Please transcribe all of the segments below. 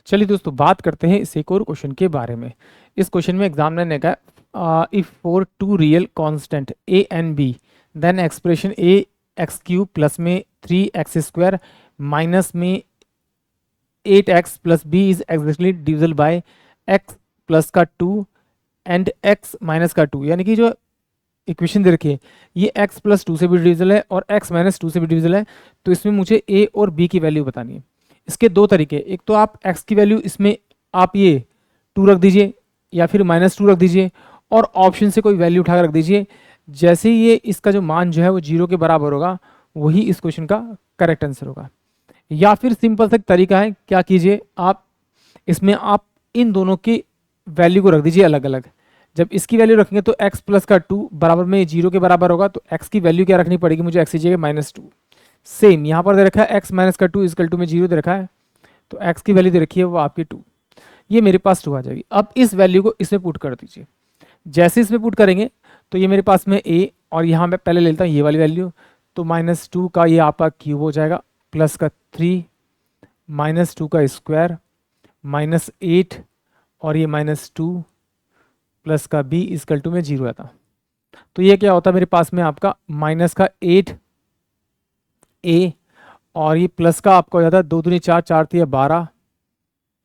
चलिए दोस्तों बात करते हैं इस एक और क्वेश्चन के बारे में। इस क्वेश्चन में एग्जामिनर ने कहा if for two real constant a and b then expression a x cube plus में 3x² माइनस में 8x plus b is exactly divisible by x plus का 2 एंड x माइनस का 2। यानी कि जो इक्वेशन दे रखी है ये x प्लस 2 से भी डिविजिबल है और x माइनस 2 से भी डिविजिबल है। तो इसमें मुझे a और b की वैल्यू बतानी है। इसके दो तरीके, एक तो आप x की वैल्यू इसमें आप ये 2 रख दीजिए या फिर -2 रख दीजिए और ऑप्शन से कोई वैल्यू उठाकर रख दीजिए। जैसे ही ये इसका जो मान जो है वो 0 के बराबर होगा वही इस क्वेश्चन का करेक्ट आंसर होगा। या फिर सिंपल सा तरीका है, क्या कीजिए आप इसमें आप इन दोनों की वैल्यू को रख दीजिए अलग अलग। जब इसकी वैल्यू रखेंगे तो x प्लस का 2 बराबर में 0 के बराबर होगा, तो x की वैल्यू क्या रखनी पड़ेगी मुझे, x की जगह -2। सेम यहाँ पर दे रखा है x माइनस का 2 इक्वल टू में 0 दे रखा है, तो x की वैल्यू दे रखी है वो आपकी 2। ये मेरे पास 2 आ जाएगी। अब इस वैल्यू को इसमें पुट कर दीजिए। जैसे इसमें पुट करेंगे तो ये मेरे पास में a और यहाँ मैं पहले ले लेता हूँ ये वाली वैल्यू, तो -2 का ये आपका क्यूब हो जाएगा प्लस का 3 -2 का स्क्वायर -8 और ये -2 प्लस का b इक्वल टू में 0 आता। तो ये क्या होता है मेरे पास में आपका माइनस का 8 a और ये प्लस का आपका हो जाता है 2 दूनी 4 4 3 12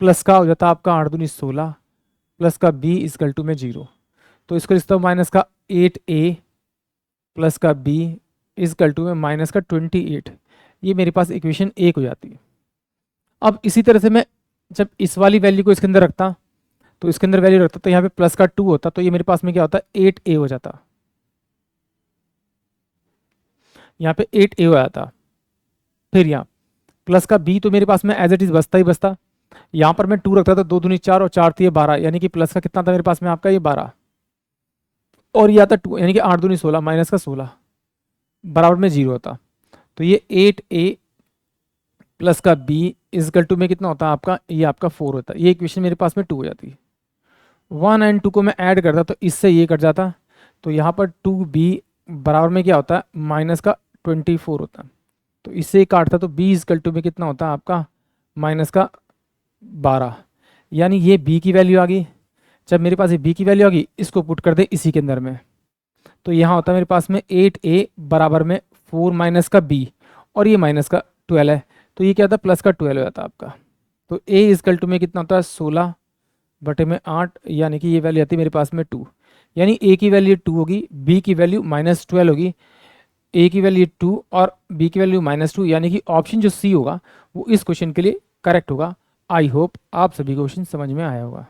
प्लस का हो जाता है आपका 8 दूनी 16 प्लस का b इक्वल टू में 0। तो इसको लिखता हूँ माइनस का 8a प्लस का b इक्वल टू में माइनस का 28। ये मेरे पास इक्वेशन 1 हो जाती है। अब इसी तरह से मैं जब इस वाली वैल्यू को इसके अंदर रखता तो इसके अंदर वैल्यू रखता तो यहाँ पे प्लस का 2 होता, तो ये मेरे पास में क्या होता है 8a हो जाता, यहाँ पे 8a हो जाता। फिर यहाँ प्लस का b तो मेरे पास में एज इट इज बचता ही बचता। यहाँ पर मैं 2 रखता था 2 दूनी 4 और 4 3 12, यानी कि प्लस का कितना था मेरे पास में आपका ये 12 और ये आता 2 यानी कि 8 दूनी 16 माइनस का 16 बराबर में 0 होता। तो ये 8a प्लस का b इक्वल टू में कितना होता है आपका, ये आपका 4 होता है। ये इक्वेशन मेरे पास में 2 हो जाती है। 1 एंड 2 को मैं ऐड करता तो इससे ये कट जाता, तो यहाँ पर 2b बराबर में क्या होता है माइनस का 24 होता है। तो इससे ही काटता तो b इक्वल टू में कितना होता है आपका माइनस का 12, यानी ये b की वैल्यू आ गई। जब मेरे पास ये b की वैल्यू आ गई इसको पुट कर दे इसी के अंदर में, तो यहाँ होता है मेरे पास में 8a बराबर में 4 माइनस का b और ये माइनस का 12 है, तो ये क्या होता है प्लस का 12 हो जाता है आपका। तो a इक्वल टू में कितना होता है 16 बटे में 8, यानी कि ये वैल्यू आती है मेरे पास में 2। यानी a की वैल्यू 2 होगी, b की वैल्यू -12 होगी, a की वैल्यू 2 और b की वैल्यू -2, यानी कि ऑप्शन जो c होगा वो इस क्वेश्चन के लिए करेक्ट होगा। आई होप आप सभी क्वेश्चन समझ में आया होगा।